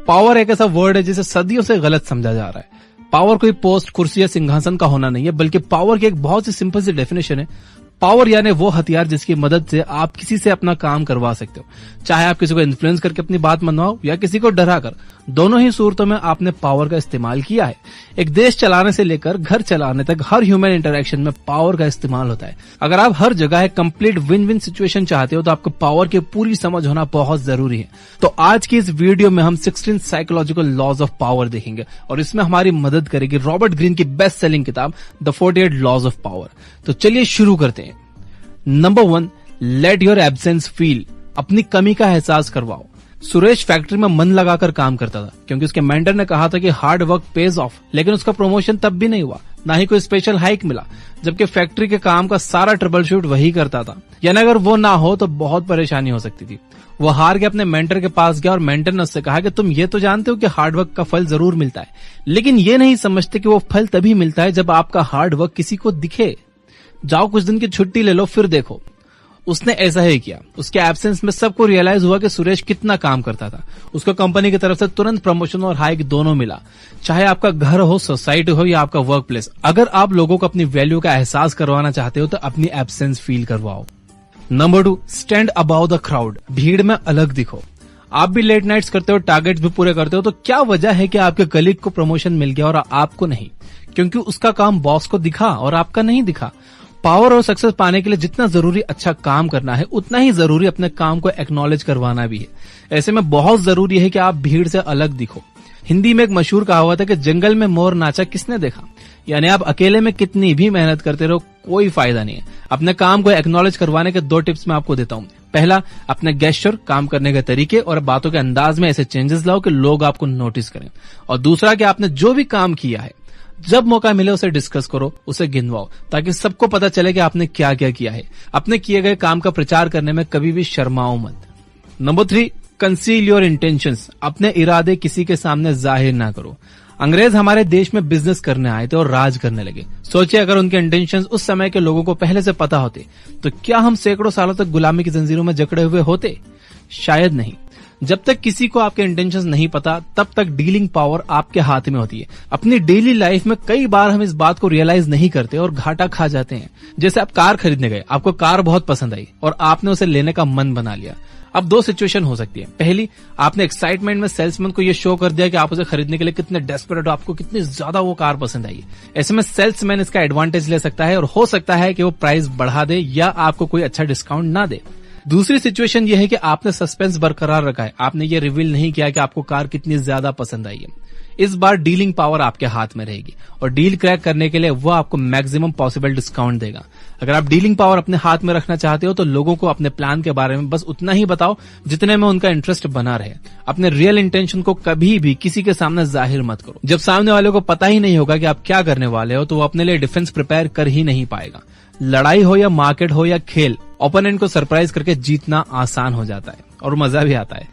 Power एक ऐसा word है जिसे सदियों से गलत समझा जा रहा है। पावर कोई पोस्ट, कुर्सी या सिंहासन का होना नहीं है, बल्कि पावर की एक बहुत सी सिंपल सी डेफिनेशन है। पावर यानी वो हथियार जिसकी मदद से आप किसी से अपना काम करवा सकते हो, चाहे आप किसी को इन्फ्लुएंस करके अपनी बात मनवाओ या किसी को डरा कर। दोनों ही सूरतों में आपने पावर का इस्तेमाल किया है। एक देश चलाने से लेकर घर चलाने तक हर ह्यूमन इंटरेक्शन में पावर का इस्तेमाल होता है। अगर आप हर जगह एक कंप्लीट विन विन सिचुएशन चाहते हो तो आपको पावर की पूरी समझ होना बहुत जरूरी है। तो आज की इस वीडियो में हम 16 साइकोलॉजिकल लॉज ऑफ पावर देखेंगे और इसमें हमारी मदद करेगी रॉबर्ट ग्रीन की बेस्ट सेलिंग किताब द 48 लॉज ऑफ पावर। तो चलिए शुरू करते हैं। Number 1, let your absence feel. अपनी कमी का एहसास करवाओ। सुरेश फैक्ट्री में मन लगाकर काम करता था क्योंकि उसके मेंटर ने कहा था कि हार्ड वर्क पेज ऑफ, लेकिन उसका प्रमोशन तब भी नहीं हुआ, ना ही कोई स्पेशल हाइक मिला, जबकि फैक्ट्री के काम का सारा ट्रबल शूट वही करता था। यानी अगर वो ना हो तो बहुत परेशानी हो सकती थी। वो हार के अपने मेंटर के पास गया और मेंटर ने उससे कहा कि तुम ये तो जानते हो कि हार्डवर्क का फल जरूर मिलता है, लेकिन ये नहीं समझते कि वो फल तभी मिलता है जब आपका हार्डवर्क किसी को दिखे। जाओ कुछ दिन की छुट्टी ले लो, फिर देखो। उसने ऐसा ही किया। उसके एब्सेंस में सबको रियलाइज हुआ कि सुरेश कितना काम करता था। उसको कंपनी की तरफ से तुरंत प्रमोशन और हाइक दोनों मिला। चाहे आपका घर हो, सोसाइटी हो या आपका वर्क प्लेस, अगर आप लोगों को अपनी वैल्यू का एहसास करवाना चाहते हो तो अपनी एब्सेंस फील करवाओ। Number 2, stand about the crowd. भीड़ में अलग दिखो। आप भी लेट नाइट्स करते हो, टारगेट्स भी पूरे करते हो, तो क्या वजह है कि आपके कलीग को प्रमोशन मिल गया और आपको नहीं? क्योंकि उसका काम बॉस को दिखा और आपका नहीं दिखा। पावर और सक्सेस पाने के लिए जितना जरूरी अच्छा काम करना है, उतना ही जरूरी अपने काम को एक्नॉलेज करवाना भी है। ऐसे में बहुत जरूरी है कि आप भीड़ से अलग दिखो। हिंदी में एक मशहूर कहावत है कि जंगल में मोर नाचा किसने देखा। यानी आप अकेले में कितनी भी मेहनत करते रहो, कोई फायदा नहीं है। अपने काम को एक्नॉलेज करवाने के 2 टिप्स मैं आपको देता हूँ। पहला, अपने गेस्चर, काम करने के तरीके और बातों के अंदाज में ऐसे चेंजेस लाओ कि लोग आपको नोटिस करें। और दूसरा कि आपने जो भी काम किया है, जब मौका मिले उसे डिस्कस करो, उसे गिनवाओ, ताकि सबको पता चले कि आपने क्या क्या किया है। अपने किए गए काम का प्रचार करने में कभी भी शर्माओ मत। Number 3, conceal your intentions. अपने इरादे किसी के सामने जाहिर ना करो। अंग्रेज हमारे देश में बिजनेस करने आए थे और राज करने लगे। सोचिए अगर उनके इंटेंशंस उस समय के लोगों को पहले से पता होते तो क्या हम सैकड़ों सालों तक गुलामी की जंजीरों में जकड़े हुए होते? शायद नहीं। जब तक किसी को आपके इंटेंशंस नहीं पता, तब तक डीलिंग पावर आपके हाथ में होती है। अपनी डेली लाइफ में कई बार हम इस बात को रियलाइज नहीं करते और घाटा खा जाते हैं। जैसे आप कार खरीदने गए, आपको कार बहुत पसंद आई और आपने उसे लेने का मन बना लिया। अब 2 सिचुएशन हो सकती है। पहली, आपने एक्साइटमेंट में सेल्समैन को ये शो कर दिया कि आप उसे खरीदने के लिए कितने डेस्परेट हो, आपको कितनी ज्यादा वो कार पसंद आई है। ऐसे में सेल्समैन इसका एडवांटेज ले सकता है और हो सकता है कि वो प्राइस बढ़ा दे या आपको कोई अच्छा डिस्काउंट ना दे। दूसरी सिचुएशन ये है कि आपने सस्पेंस बरकरार रखा है, आपने ये रिवील नहीं किया कि आपको कार कितनी ज्यादा पसंद आई है। इस बार डीलिंग पावर आपके हाथ में रहेगी और डील क्रैक करने के लिए वो आपको मैक्सिमम पॉसिबल डिस्काउंट देगा। अगर आप डीलिंग पावर अपने हाथ में रखना चाहते हो तो लोगों को अपने प्लान के बारे में बस उतना ही बताओ जितने में उनका इंटरेस्ट बना रहे। अपने रियल इंटेंशन को कभी भी किसी के सामने जाहिर मत करो। जब सामने वाले को पता ही नहीं होगा कि आप क्या करने वाले हो तो वो अपने लिए डिफेंस प्रिपेयर कर ही नहीं पाएगा। लड़ाई हो या मार्केट हो या खेल, ओपोनेंट को सरप्राइज करके जीतना आसान हो जाता है और मजा भी आता है।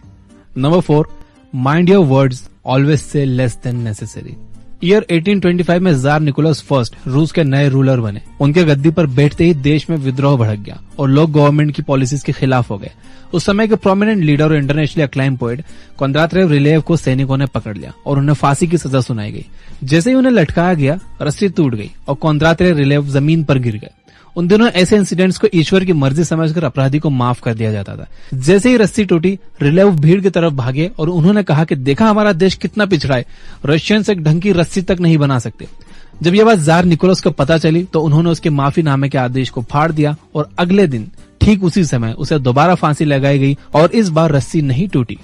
Number 4, mind your words, always say less than necessary. Year 1825 में जार निकोलस फर्स्ट रूस के नए रूलर बने। उनके गद्दी पर बैठते ही देश में विद्रोह भड़क गया और लोग गवर्नमेंट की पॉलिसीज के खिलाफ हो गए। उस समय के प्रोमिनेंट लीडर और इंटरनेशनली अक्लाइम पोएट कोंद्रातिव रिलेव को सैनिकों ने पकड़ लिया और उन्हें फांसी की सजा सुनाई गई। जैसे ही उन्हें लटकाया गया, रस्सी टूट गई और कोंद्रातिव रिलेव जमीन पर गिर गए। उन दिनों ऐसे इंसिडेंट्स को ईश्वर की मर्जी समझकर अपराधी को माफ कर दिया जाता था। जैसे ही रस्सी टूटी, रिलेव भीड़ की तरफ भागे और उन्होंने कहा कि देखा हमारा देश कितना पिछड़ा है, रशियंस एक ढंग की रस्सी तक नहीं बना सकते। जब यह बात जार निकोलस को पता चली तो उन्होंने उसके माफीनामे के आदेश को फाड़ दिया और अगले दिन ठीक उसी समय उसे दोबारा फांसी लगाई गई और इस बार रस्सी नहीं टूटी।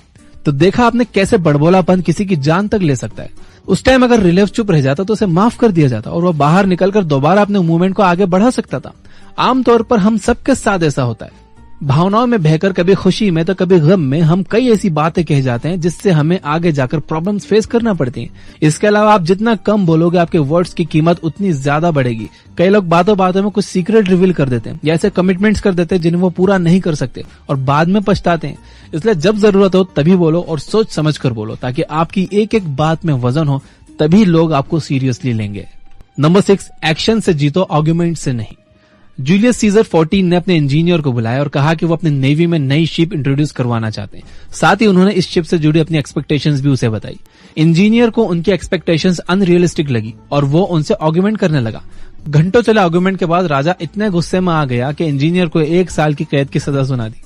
तो देखा आपने कैसे बड़बोलापन किसी की जान तक ले सकता है। उस टाइम अगर रिलेव चुप रह जाता तो उसे माफ कर दिया जाता और वह बाहर निकलकर दोबारा अपने मूवमेंट को आगे बढ़ा सकता था। आमतौर पर हम सबके साथ ऐसा होता है। भावनाओं में बहकर कभी खुशी में तो कभी गम में हम कई ऐसी बातें कह जाते हैं जिससे हमें आगे जाकर प्रॉब्लम्स फेस करना पड़ती हैं। इसके अलावा आप जितना कम बोलोगे आपके वर्ड्स की कीमत उतनी ज्यादा बढ़ेगी। कई लोग बातों बातों में कुछ सीक्रेट रिवील कर देते हैं या ऐसे कमिटमेंट्स कर देते हैं जिन्हें वो पूरा नहीं कर सकते और बाद में पछताते हैं। इसलिए जब जरूरत हो तभी बोलो और सोच समझ कर बोलो ताकि आपकी एक एक बात में वजन हो, तभी लोग आपको सीरियसली लेंगे। नंबर 6, एक्शन से जीतो, आर्गुमेंट से नहीं। जूलियस सीजर 14 ने अपने इंजीनियर को बुलाया और कहा कि वो अपने नेवी में नई शिप इंट्रोड्यूस करवाना चाहते हैं। साथ ही उन्होंने इस शिप से जुड़ी अपनी एक्सपेक्टेशंस भी उसे बताई। इंजीनियर को उनकी एक्सपेक्टेशंस अनरियलिस्टिक लगी और वो उनसे आर्गुमेंट करने लगा। घंटों चले आर्गुमेंट के बाद राजा इतने गुस्से में आ गया कि इंजीनियर को 1 साल की कैद की सजा सुना दी।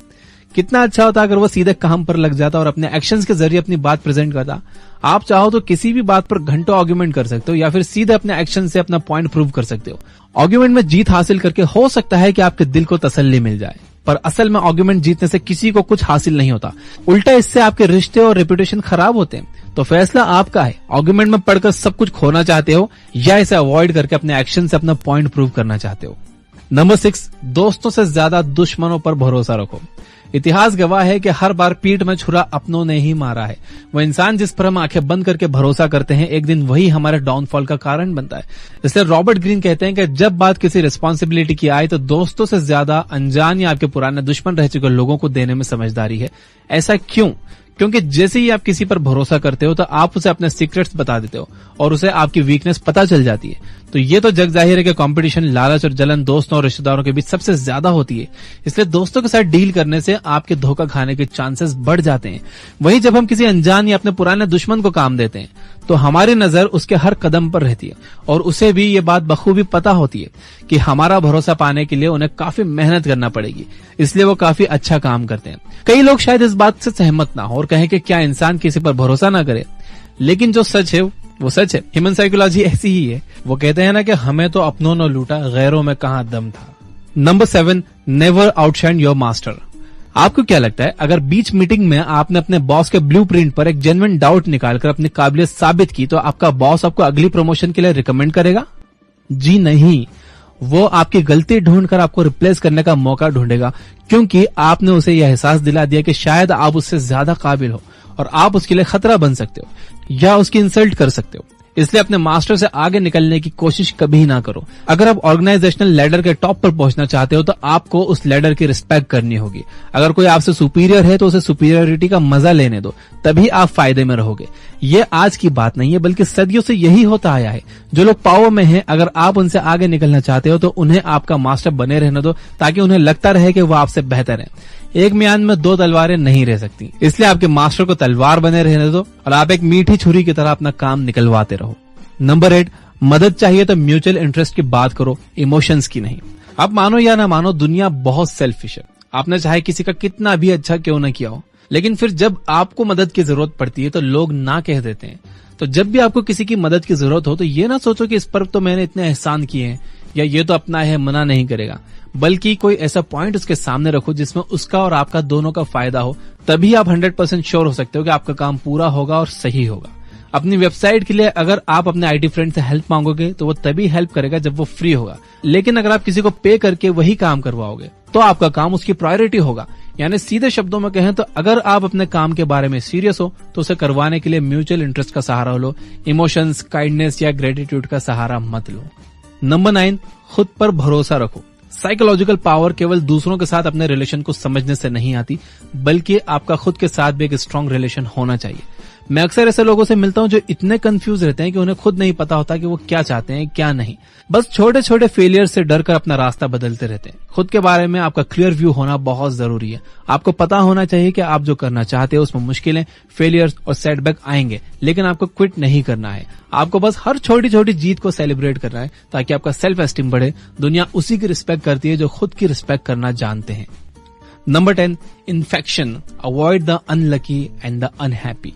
कितना अच्छा होता अगर वो सीधे काम पर लग जाता और अपने एक्शंस के जरिए अपनी बात प्रेजेंट करता। आप चाहो तो किसी भी बात पर घंटों आर्गुमेंट कर सकते हो या फिर सीधे अपने एक्शन से अपना पॉइंट प्रूव कर सकते हो। आर्गुमेंट में जीत हासिल करके हो सकता है कि आपके दिल को तसल्ली मिल जाए, पर असल में आर्गुमेंट जीतने से किसी को कुछ हासिल नहीं होता। उल्टा इससे आपके रिश्ते और रेपुटेशन खराब होते हैं। तो फैसला आपका है, आर्गुमेंट में पढ़कर सब कुछ खोना चाहते हो या इसे अवॉइड करके अपने एक्शन से अपना पॉइंट प्रूव करना चाहते हो। नंबर 6, दोस्तों से ज्यादा दुश्मनों पर भरोसा रखो। इतिहास गवाह है कि हर बार पीठ में छुरा अपनों ने ही मारा है। वो इंसान जिस पर हम आंखें बंद करके भरोसा करते हैं, एक दिन वही हमारे डाउनफॉल का कारण बनता है। इसलिए रॉबर्ट ग्रीन कहते हैं कि जब बात किसी रिस्पॉन्सिबिलिटी की आए तो दोस्तों से ज्यादा अनजान या आपके पुराने दुश्मन रह चुके लोगों को देने में समझदारी है। ऐसा क्यों? क्योंकि जैसे ही आप किसी पर भरोसा करते हो तो आप उसे अपने सीक्रेट्स बता देते हो और उसे आपकी वीकनेस पता चल जाती है। तो ये तो जग जाहिर है कि कंपटीशन, लालच और जलन दोस्तों और रिश्तेदारों के बीच सबसे ज्यादा होती है। इसलिए दोस्तों के साथ डील करने से आपके धोखा खाने के चांसेस बढ़ जाते हैं। वहीं जब हम किसी अनजान या अपने पुराने दुश्मन को काम देते हैं तो हमारी नजर उसके हर कदम पर रहती है और उसे भी ये बात बखूबी पता होती है कि हमारा भरोसा पाने के लिए उन्हें काफी मेहनत करना पड़ेगी। इसलिए वो काफी अच्छा काम करते हैं। कई लोग शायद इस बात से सहमत ना हो और कहें कि क्या इंसान किसी पर भरोसा ना करे, लेकिन जो सच है वो सच है। ह्यूमन साइकोलॉजी ऐसी ही है। वो कहते हैं ना कि हमें तो अपनों ने लूटा, गैरों में कहां दम था। Number 7, never outshine your master. आपको क्या लगता है, अगर बीच मीटिंग में आपने अपने बॉस के ब्लूप्रिंट पर एक जेन्युइन डाउट निकालकर अपनी काबिलियत साबित की तो आपका बॉस आपको अगली प्रमोशन के लिए रिकमेंड करेगा? जी नहीं, वो आपकी गलती ढूंढकर आपको रिप्लेस करने का मौका ढूंढेगा, क्योंकि आपने उसे यह एहसास दिला दिया कि शायद आप उससे ज्यादा काबिल हो और आप उसके लिए खतरा बन सकते हो या उसकी इंसल्ट कर सकते हो। इसलिए अपने मास्टर से आगे निकलने की कोशिश कभी ना करो। अगर आप ऑर्गेनाइजेशनल लैडर के टॉप पर पहुंचना चाहते हो तो आपको उस लैडर की रिस्पेक्ट करनी होगी। अगर कोई आपसे सुपीरियर है तो उसे सुपीरियरिटी का मजा लेने दो, तभी आप फायदे में रहोगे। ये आज की बात नहीं है, बल्कि सदियों से यही होता आया है। जो लोग पावर में हैं, अगर आप उनसे आगे निकलना चाहते हो तो उन्हें आपका मास्टर बने रहने दो, ताकि उन्हें लगता रहे कि वो आपसे बेहतर है। एक म्यान में 2 तलवारें नहीं रह सकती, इसलिए आपके मास्टर को तलवार बने रहने दो और आप एक मीठी छुरी की तरह अपना काम निकलवाते रहो। नंबर 8, मदद चाहिए तो म्यूचुअल इंटरेस्ट की बात करो, इमोशंस की नहीं। आप मानो या ना मानो, दुनिया बहुत सेल्फिश है। आपने चाहे किसी का कितना भी अच्छा क्यों न किया हो, लेकिन फिर जब आपको मदद की जरूरत पड़ती है तो लोग ना कह देते हैं। तो जब भी आपको किसी की मदद की जरूरत हो तो ये ना सोचो कि इस पर तो मैंने इतने एहसान किए हैं या ये तो अपना है, मना नहीं करेगा, बल्कि कोई ऐसा पॉइंट उसके सामने रखो जिसमें उसका और आपका दोनों का फायदा हो। तभी आप 100% श्योर हो सकते हो कि आपका काम पूरा होगा और सही होगा। अपनी वेबसाइट के लिए अगर आप अपने आईटी फ्रेंड से हेल्प मांगोगे तो वो तभी हेल्प करेगा जब वो फ्री होगा, लेकिन अगर आप किसी को पे करके वही काम करवाओगे तो आपका काम उसकी प्रायोरिटी होगा। यानी सीधे शब्दों में कहें तो अगर आप अपने काम के बारे में सीरियस हो तो उसे करवाने के लिए म्यूचुअल इंटरेस्ट का सहारा लो, इमोशंस, काइंडनेस या ग्रेटिट्यूड का सहारा मत लो। नंबर 9, खुद पर भरोसा रखो। साइकोलॉजिकल पावर केवल दूसरों के साथ अपने रिलेशन को समझने से नहीं आती, बल्कि आपका खुद के साथ भी एक स्ट्रांग रिलेशन होना चाहिए। मैं अक्सर ऐसे लोगों से मिलता हूं जो इतने कंफ्यूज रहते हैं कि उन्हें खुद नहीं पता होता कि वो क्या चाहते हैं क्या नहीं। बस छोटे छोटे फेलियर से डर कर अपना रास्ता बदलते रहते हैं। खुद के बारे में आपका क्लियर व्यू होना बहुत जरूरी है। आपको पता होना चाहिए कि आप जो करना चाहते हो उसमें मुश्किलें, फेलियर्स और सेटबैक आएंगे, लेकिन आपको क्विट नहीं करना है। आपको बस हर छोटी छोटी जीत को सेलिब्रेट करना है ताकि आपका सेल्फ एस्टीम बढ़े। दुनिया उसी की रिस्पेक्ट करती है जो खुद की रिस्पेक्ट करना जानते हैं। Number 10, infection, avoid the unlucky and the unhappy.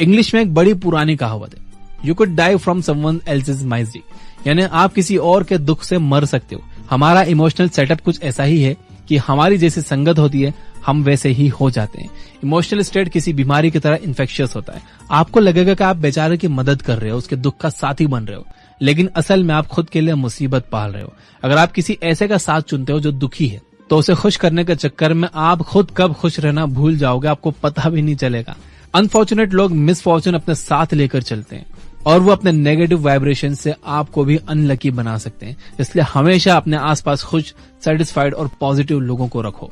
English में एक बड़ी पुरानी कहावत है, you could die from someone else's misery, यानी आप किसी और के दुख से मर सकते हो। हमारा इमोशनल सेटअप कुछ ऐसा ही है कि हमारी जैसी संगत होती है हम वैसे ही हो जाते हैं। इमोशनल स्टेट किसी बीमारी की तरह इन्फेक्शियस होता है। आपको लगेगा कि आप बेचारे की मदद कर रहे हो, उसके दुख का साथी बन रहे हो, लेकिन असल में आप खुद के लिए मुसीबत पाल रहे हो। अगर आप किसी ऐसे का साथ चुनते हो जो दुखी है तो उसे खुश करने के चक्कर में आप खुद कब खुश रहना भूल जाओगे, आपको पता भी नहीं चलेगा। अनफॉर्चुनेट लोग मिसफॉर्चून अपने साथ लेकर चलते हैं और वो अपने नेगेटिव वाइब्रेशन से आपको भी अनलकी बना सकते हैं। इसलिए हमेशा अपने आसपास खुश, सेटिस्फाइड और पॉजिटिव लोगों को रखो।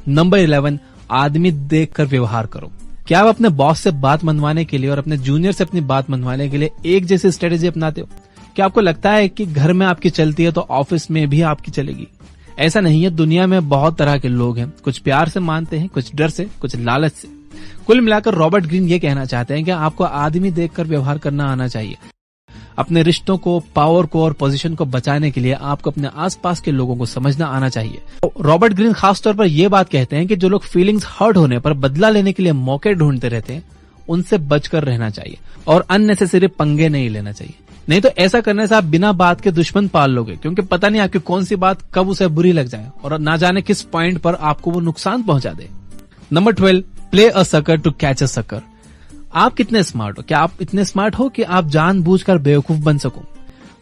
नंबर 11, आदमी देखकर व्यवहार करो। क्या आप अपने बॉस से बात मनवाने के लिए और अपने जूनियर से अपनी बात मनवाने के लिए एक जैसी स्ट्रेटेजी अपनाते हो? क्या आपको लगता है कि घर में आपकी चलती है तो ऑफिस में भी आपकी चलेगी? ऐसा नहीं है, दुनिया में बहुत तरह के लोग हैं, कुछ प्यार से मानते हैं, कुछ डर से, कुछ लालच से। कुल मिलाकर रॉबर्ट ग्रीन ये कहना चाहते हैं कि आपको आदमी देखकर व्यवहार करना आना चाहिए। अपने रिश्तों को, पावर को और पोजीशन को बचाने के लिए आपको अपने आसपास के लोगों को समझना आना चाहिए। रॉबर्ट ग्रीन खासतौर पर यह बात कहते हैं कि जो लोग फीलिंग्स हर्ट होने पर बदला लेने के लिए मौके ढूंढते रहते हैं, उनसे बचकर रहना चाहिए और अननेसेसरी पंगे नहीं लेना चाहिए। नहीं तो ऐसा करने से आप बिना बात के दुश्मन पाल लोगे, क्योंकि पता नहीं आपकी कौन सी बात कब उसे बुरी लग जाए और ना जाने किस पॉइंट पर आपको वो नुकसान पहुंचा दे। Number 12, play a sucker to catch a sucker. आप कितने स्मार्ट हो? क्या आप इतने स्मार्ट हो कि आप जानबूझकर बेवकूफ बन सको?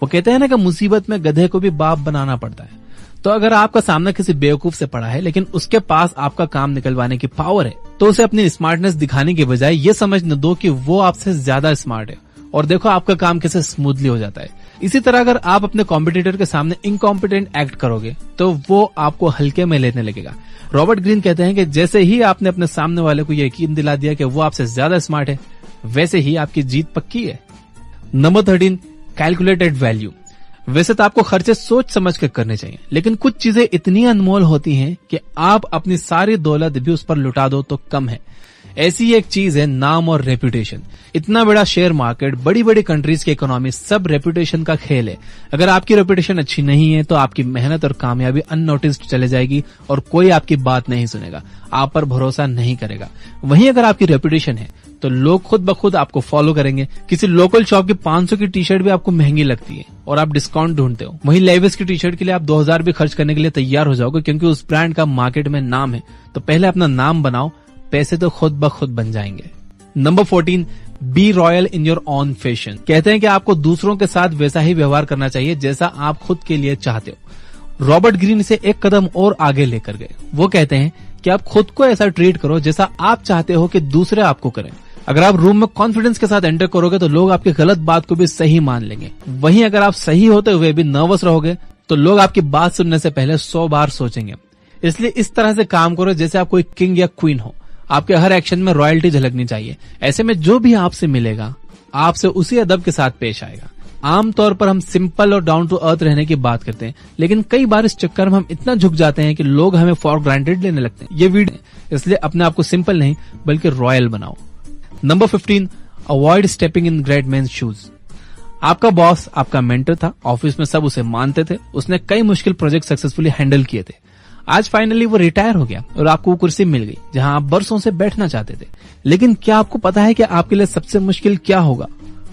वो कहते हैं ना कि मुसीबत में गधे को भी बाप बनाना पड़ता है। तो अगर आपका सामना किसी बेवकूफ से पड़ा है लेकिन उसके पास आपका काम निकलवाने की पावर है, तो उसे अपनी स्मार्टनेस दिखाने के बजाय ये समझने दो कि वो आपसे ज्यादा स्मार्ट है, और देखो आपका काम कैसे स्मूथली हो जाता है। इसी तरह अगर आप अपने कॉम्पिटिटर के सामने इनकॉम्पिटेंट एक्ट करोगे तो वो आपको हल्के में लेने लगेगा। रॉबर्ट ग्रीन कहते हैं कि जैसे ही आपने अपने सामने वाले को यकीन दिला दिया कि वो आपसे ज्यादा स्मार्ट है, वैसे ही आपकी जीत पक्की है। Number 13, calculated value. वैसे तो आपको खर्चे सोच समझ कर करने चाहिए, लेकिन कुछ चीजें इतनी अनमोल होती हैं कि आप अपनी सारी दौलत भी उस पर लुटा दो तो कम है। ऐसी एक चीज है नाम और रेपुटेशन। इतना बड़ा शेयर मार्केट, बड़ी बड़ी कंट्रीज की इकोनॉमी, सब रेपुटेशन का खेल है। अगर आपकी रेपुटेशन अच्छी नहीं है तो आपकी मेहनत और कामयाबी अननोटिस्ड चले जाएगी और कोई आपकी बात नहीं सुनेगा, आप पर भरोसा नहीं करेगा। वहीं अगर आपकी रेपुटेशन है तो लोग खुद ब खुद आपको फॉलो करेंगे। किसी लोकल शॉप की 500 की टी शर्ट भी आपको महंगी लगती है और आप डिस्काउंट ढूंढते हो, वहीं लेविस की टी शर्ट के लिए आप 2000 भी खर्च करने के लिए तैयार हो जाओगे, क्योंकि उस ब्रांड का मार्केट में नाम है। तो पहले अपना नाम बनाओ, पैसे तो खुद ब खुद बन जाएंगे। Number 14, be royal in your own fashion. कहते हैं कि आपको दूसरों के साथ वैसा ही व्यवहार करना चाहिए जैसा आप खुद के लिए चाहते हो। रॉबर्ट ग्रीन इसे एक कदम और आगे लेकर गए। वो कहते हैं कि आप खुद को ऐसा ट्रीट करो जैसा आप चाहते हो कि दूसरे आपको करें। अगर आप रूम में कॉन्फिडेंस के साथ एंटर करोगे तो लोग आपकी गलत बात को भी सही मान लेंगे। वहीं अगर आप सही होते हुए भी नर्वस रहोगे तो लोग आपकी बात सुनने से पहले 100 बार सोचेंगे। इसलिए इस तरह से काम करो जैसे आप कोई किंग या क्वीन हो। आपके हर एक्शन में रॉयल्टी झलकनी चाहिए। ऐसे में जो भी आपसे मिलेगा आपसे उसी अदब के साथ पेश आएगा। आमतौर पर हम सिंपल और डाउन टू अर्थ रहने की बात करते हैं, लेकिन कई बार इस चक्कर में हम इतना झुक जाते हैं कि लोग हमें फॉर ग्रांटेड लेने लगते हैं। ये वीडियो इसलिए अपने आप को सिंपल नहीं बल्कि रॉयल बनाओ। Number 15, avoid stepping in great men's shoes. आपका बॉस आपका मेंटर था, ऑफिस में सब उसे मानते थे, उसने कई मुश्किल प्रोजेक्ट सक्सेसफुली हैंडल किए थे। आज फाइनली वो रिटायर हो गया और आपको वो कुर्सी मिल गई जहां आप बरसों से बैठना चाहते थे। लेकिन क्या आपको पता है कि आपके लिए सबसे मुश्किल क्या होगा?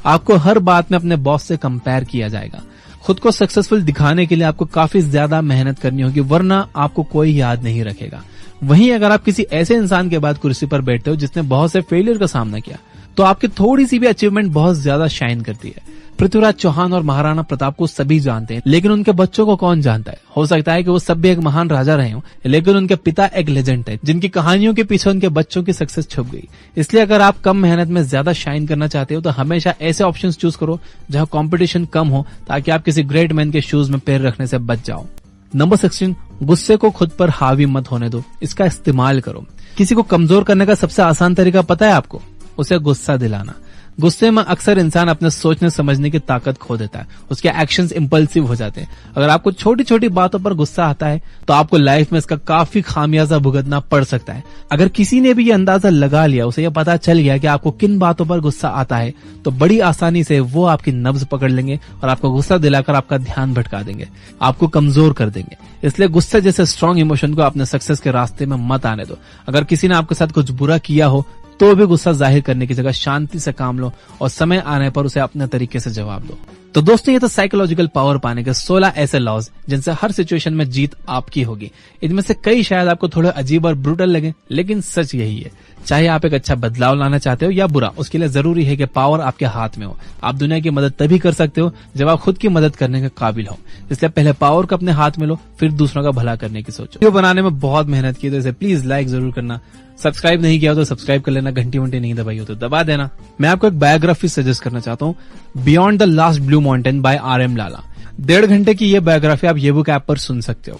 आपको हर बात में अपने बॉस से कंपेयर किया जाएगा। खुद को सक्सेसफुल दिखाने के लिए आपको काफी ज्यादा मेहनत करनी होगी, वरना आपको कोई याद नहीं रखेगा। वहीं अगर आप किसी ऐसे इंसान के बाद कुर्सी पर बैठते हो जिसने बहुत से फेलियर का सामना किया, तो आपकी थोड़ी सी भी अचीवमेंट बहुत ज्यादा शाइन करती है। पृथ्वीराज चौहान और महाराणा प्रताप को सभी जानते हैं, लेकिन उनके बच्चों को कौन जानता है? हो सकता है कि वो सब भी एक महान राजा रहे हों, लेकिन उनके पिता एक लेजेंड थे जिनकी कहानियों के पीछे उनके बच्चों की सक्सेस छुप गई। इसलिए अगर आप कम मेहनत में ज्यादा शाइन करना चाहते हो तो हमेशा ऐसे ऑप्शंस चूज करो जहां कंपटीशन कम हो, ताकि आप किसी ग्रेट मैन के शूज में पैर रखने से बच जाओ। नंबर 16, गुस्से को खुद पर हावी मत होने दो, इसका इस्तेमाल करो। किसी को कमजोर करने का सबसे आसान तरीका पता है आपको? उसे गुस्सा दिलाना। गुस्से में अक्सर इंसान अपने सोचने समझने की ताकत खो देता है, उसके एक्शंस इंपल्सिव हो जाते हैं। अगर आपको छोटी छोटी बातों पर गुस्सा आता है तो आपको लाइफ में इसका काफी खामियाजा भुगतना पड़ सकता है। अगर किसी ने भी ये अंदाजा लगा लिया, उसे ये पता चल गया कि आपको किन बातों पर गुस्सा आता है, तो बड़ी आसानी से वो आपकी नब्ज पकड़ लेंगे और आपको गुस्सा दिलाकर आपका ध्यान भटका देंगे, आपको कमजोर कर देंगे। इसलिए गुस्से जैसे स्ट्रांग इमोशन को अपने सक्सेस के रास्ते में मत आने दो। अगर किसी ने आपके साथ कुछ बुरा किया हो तो भी गुस्सा जाहिर करने की जगह शांति से काम लो और समय आने पर उसे अपने तरीके से जवाब दो। तो दोस्तों, ये तो साइकोलॉजिकल पावर पाने के 16 ऐसे लॉज जिनसे हर सिचुएशन में जीत आपकी होगी। इनमें से कई शायद आपको थोड़े अजीब और ब्रूटल लगे, लेकिन सच यही है। चाहे आप एक अच्छा बदलाव लाना चाहते हो या बुरा, उसके लिए जरूरी है कि पावर आपके हाथ में हो। आप दुनिया की मदद तभी कर सकते हो जब आप खुद की मदद करने के काबिल हो। इसलिए पहले पावर को अपने हाथ में लो, फिर दूसरों का भला करने की सोचो। वीडियो बनाने में बहुत मेहनत की, तो इसे प्लीज लाइक जरूर करना। सब्सक्राइब नहीं किया हो तो सब्सक्राइब कर लेना, घंटी वंटी नहीं दबाई हो तो दबा देना। मैं आपको एक बायोग्राफी सजेस्ट करना चाहता हूँ, beyond the last blue mountain by RM Lala. 1.5 घंटे की ये बायोग्राफी आप ये बुक ऐप पर सुन सकते हो।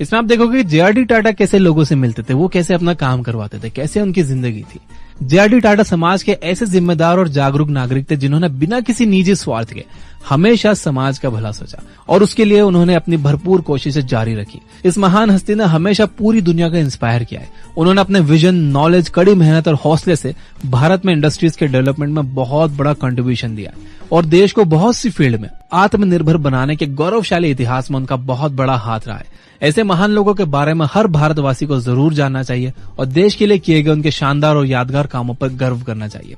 इसमें आप देखोगे जेआरडी टाटा कैसे लोगों से मिलते थे, वो कैसे अपना काम करवाते थे, कैसे उनकी जिंदगी थी। जेआरडी टाटा समाज के ऐसे जिम्मेदार और जागरूक नागरिक थे जिन्होंने बिना किसी निजी स्वार्थ के हमेशा समाज का भला सोचा और उसके लिए उन्होंने अपनी भरपूर कोशिशें जारी रखी। इस महान हस्ती ने हमेशा पूरी दुनिया को इंस्पायर किया है। उन्होंने अपने विजन, नॉलेज, कड़ी मेहनत और हौसले से भारत में इंडस्ट्रीज के डेवलपमेंट में बहुत बड़ा कंट्रीब्यूशन दिया और देश को बहुत सी फील्ड में आत्मनिर्भर बनाने के गौरवशाली इतिहास में उनका बहुत बड़ा हाथ रहा है। ऐसे महान लोगों के बारे में हर भारतवासी को जरूर जानना चाहिए और देश के लिए किए गए उनके शानदार और यादगार कामों पर गर्व करना चाहिए।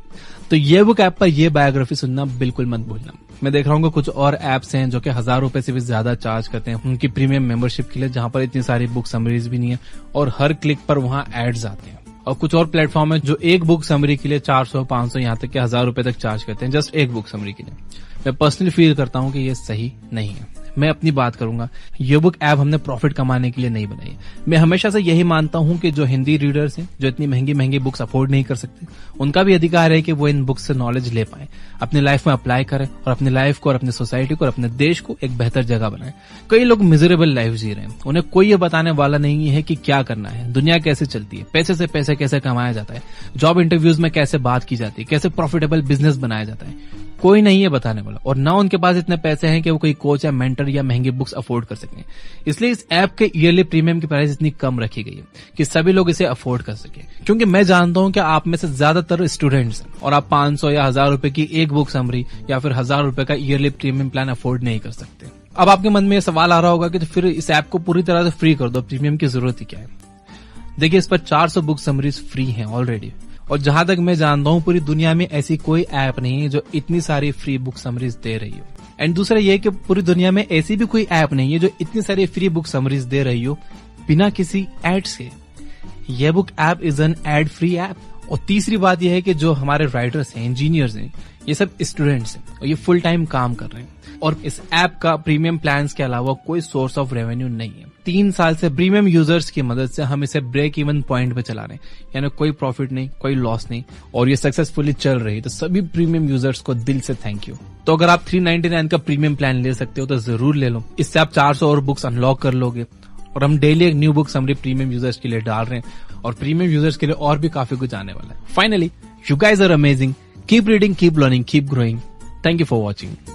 तो ये बुक ऐप पर ये बायोग्राफी सुनना बिल्कुल मत भूलना। मैं देख रहा हूँ कुछ और ऐप्स हैं जो कि 1000 रुपए से भी ज्यादा चार्ज करते हैं उनकी प्रीमियम मेंबरशिप के लिए, जहां पर इतनी सारी बुक समरीज भी नहीं है और हर क्लिक पर वहां एड्स आते हैं। और कुछ और प्लेटफॉर्म है जो एक बुक समरी के लिए 400, 500 यहाँ तक कि 1000 रुपए तक चार्ज करते हैं जस्ट एक बुक समरी के लिए। मैं पर्सनली फील करता हूँ कि ये सही नहीं है। मैं अपनी बात करूंगा, ये बुक ऐप हमने प्रॉफिट कमाने के लिए नहीं बनाई। मैं हमेशा से यही मानता हूं कि जो हिंदी रीडर्स हैं, जो इतनी महंगी महंगी बुक्स अफोर्ड नहीं कर सकते, उनका भी अधिकार है कि वो इन बुक्स से नॉलेज ले पाए, अपनी लाइफ में अप्लाई करें और अपनी लाइफ को और अपनी सोसाइटी को और अपने देश को एक बेहतर जगह बनाएं। कई लोग मिजरेबल लाइफ जी रहे हैं, उन्हें कोई ये बताने वाला नहीं है कि क्या करना है, दुनिया कैसे चलती है, पैसे से पैसे कैसे कमाया जाता है, जॉब इंटरव्यूज में कैसे बात की जाती है, कैसे प्रॉफिटेबल बिजनेस बनाया जाता है। कोई नहीं है बताने वाला और ना उनके पास इतने पैसे हैं कि वो कोई कोच या मेंटर या महंगी बुक्स अफोर्ड कर सकें। इसलिए इस ऐप के ईयरली प्रीमियम की प्राइस इतनी कम रखी गई है कि सभी लोग इसे अफोर्ड कर सके। क्योंकि मैं जानता हूं कि आप में से ज्यादातर स्टूडेंट्स हैं और आप 500 या 1000 रुपए की एक बुक समरी या फिर 1000 रुपए का ईयरली प्रीमियम प्लान अफोर्ड नहीं कर सकते। अब आपके मन में यह सवाल आ रहा होगा कि तो फिर इस ऐप को पूरी तरह से फ्री कर दो, प्रीमियम की जरूरत ही क्या है। देखिए, इस पर 400 बुक समरीज फ्री हैं ऑलरेडी और जहां तक मैं जानता हूं पूरी दुनिया में ऐसी कोई ऐप नहीं है जो इतनी सारी फ्री बुक समरीज दे रही हो। एंड दूसरा ये कि पूरी दुनिया में ऐसी भी कोई ऐप नहीं है जो इतनी सारी फ्री बुक समरीज दे रही हो बिना किसी एड्स के। यह book app is an ad free app. और तीसरी बात यह है कि जो हमारे राइटर्स हैं, इंजीनियर्स हैं, ये सब स्टूडेंट्स हैं और ये फुल टाइम काम कर रहे हैं और इस ऐप का प्रीमियम प्लान्स के अलावा कोई सोर्स ऑफ रेवेन्यू नहीं है। 3 साल से प्रीमियम यूजर्स की मदद से हम इसे ब्रेक इवन पॉइंट पे चला रहे हैं, यानी कोई प्रॉफिट नहीं, कोई लॉस नहीं और ये सक्सेसफुली चल रही है। तो सभी प्रीमियम यूजर्स को दिल से थैंक यू। तो अगर आप 399 का प्रीमियम प्लान ले सकते हो तो जरूर ले लो। इससे आप 400 और बुक्स अनलॉक कर लोगे और हम डेली एक new book summary premium users के लिए डाल रहे हैं और प्रीमियम यूजर्स के लिए और भी काफी कुछ आने वाला है। Finally, you guys are amazing. Keep reading, keep learning, keep growing. Thank you for watching.